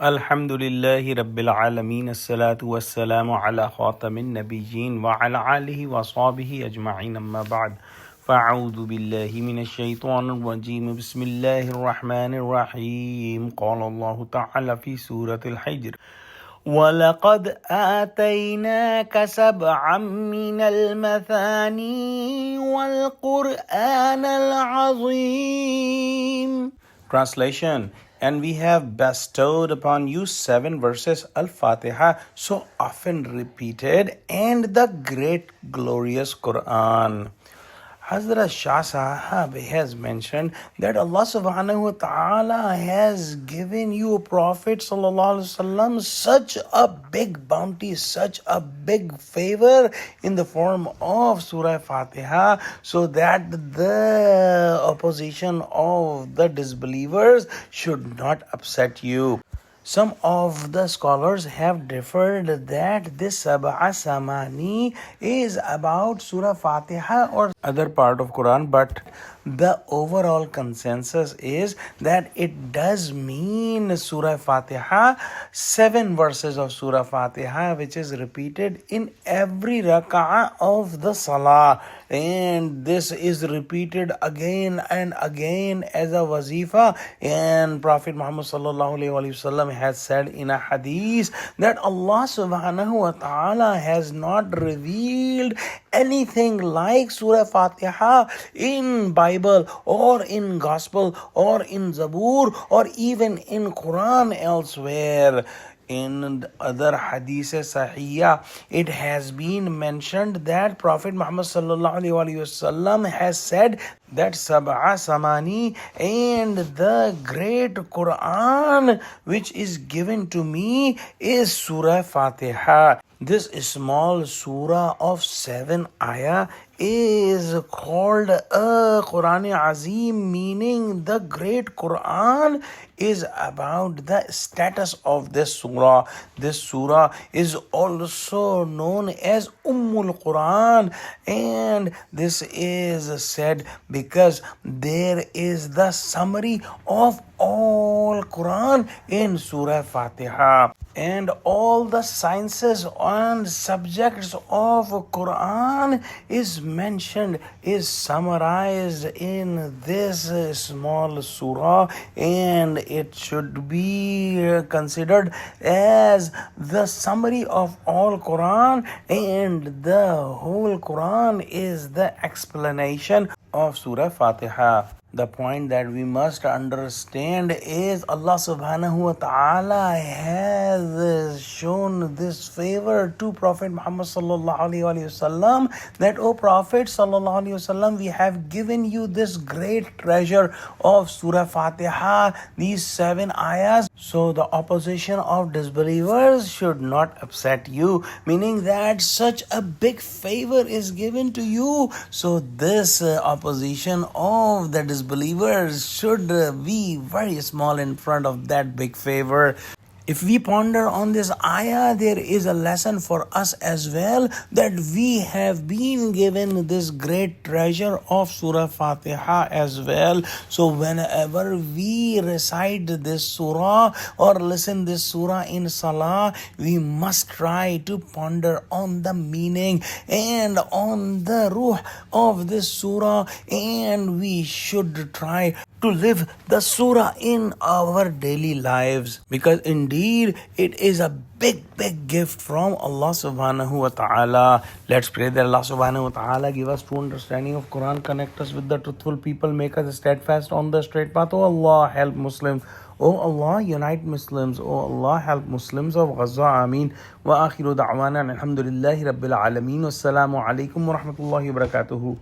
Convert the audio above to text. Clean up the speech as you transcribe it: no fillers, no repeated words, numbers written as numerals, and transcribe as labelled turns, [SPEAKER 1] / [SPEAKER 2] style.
[SPEAKER 1] Alhamdulillahi Rabbil Alameen. As-salatu was-salamu ala khatamin nabiyyin wa ala alihi wa sahbihi ajma'in amma ba'd. فأعوذ بالله من الشيطان الرجيم بسم الله الرحمن الرحيم قال الله تعالى في سورة الحجر ولقد آتيناك سبعا من المثاني والقرآن العظيم. Translation: And we have bestowed upon you 7 verses Al-Fatiha, so often repeated, and the great glorious Quran. Hazrat Shah Sahab has mentioned that Allah subhanahu wa ta'ala has given you Prophet sallallahu alaihi wasallam such a big bounty, such a big favor in the form of Surah Fatiha, so that the opposition of the disbelievers should not upset you. Some of the scholars have differed that this Sab'a Samani is about Surah Fatiha or other part of Quran, but the overall consensus is that it does mean Surah Fatiha, 7 verses of Surah Fatiha, which is repeated in every rak'ah of the Salah. And this is repeated again and again as a wazifa. And Prophet Muhammad sallallahu alaihi wasallam has said in a hadith that Allah subhanahu wa ta'ala has not revealed anything like Surah Fatiha in Bible or in Gospel or in Zabur or even in Quran elsewhere. In other hadiths sahiyah, it has been mentioned that Prophet Muhammad sallallahu alaihi wasallam has said that Sab'a Samani and the great Quran which is given to me is Surah Fatiha. This small surah of 7 ayah is called a Quran Azim, meaning the great Quran is about the status of this surah. This surah is also known as Ummul Quran, and this is said because there is the summary of all Quran in Surah Fatiha, and all the sciences and subjects of Quran is mentioned, is summarized in this small surah, and it should be considered as the summary of all Quran, and the whole Quran is the explanation of Surah Fatiha. The point that we must understand is Allah subhanahu wa ta'ala has shown this favor to Prophet Muhammad sallallahu alaihi wasallam that, O Prophet sallallahu alaihi wasallam, we have given you this great treasure of Surah Fatiha, these 7 ayahs, so the opposition of disbelievers should not upset you, meaning that such a big favor is given to you, so this opposition of the disbelievers should be very small in front of that big favor. If we ponder on this ayah, there is a lesson for us as well, that we have been given this great treasure of Surah Fatiha as well. So whenever we recite this surah or listen this surah in salah, we must try to ponder on the meaning and on the ruh of this surah, and we should try to live the surah in our daily lives, because indeed it is a big gift from Allah subhanahu wa ta'ala. Let's pray that Allah subhanahu wa ta'ala give us true understanding of Quran, connect us with the truthful people, make us steadfast on the straight path. Oh Allah, help Muslims. Oh Allah, unite Muslims. Oh Allah, help Muslims of Gaza. Ameen. Wa akhiru da'wana alhamdulillahi rabbil alameen. Wassalamu alaikum wa rahmatullahi wa barakatuhu.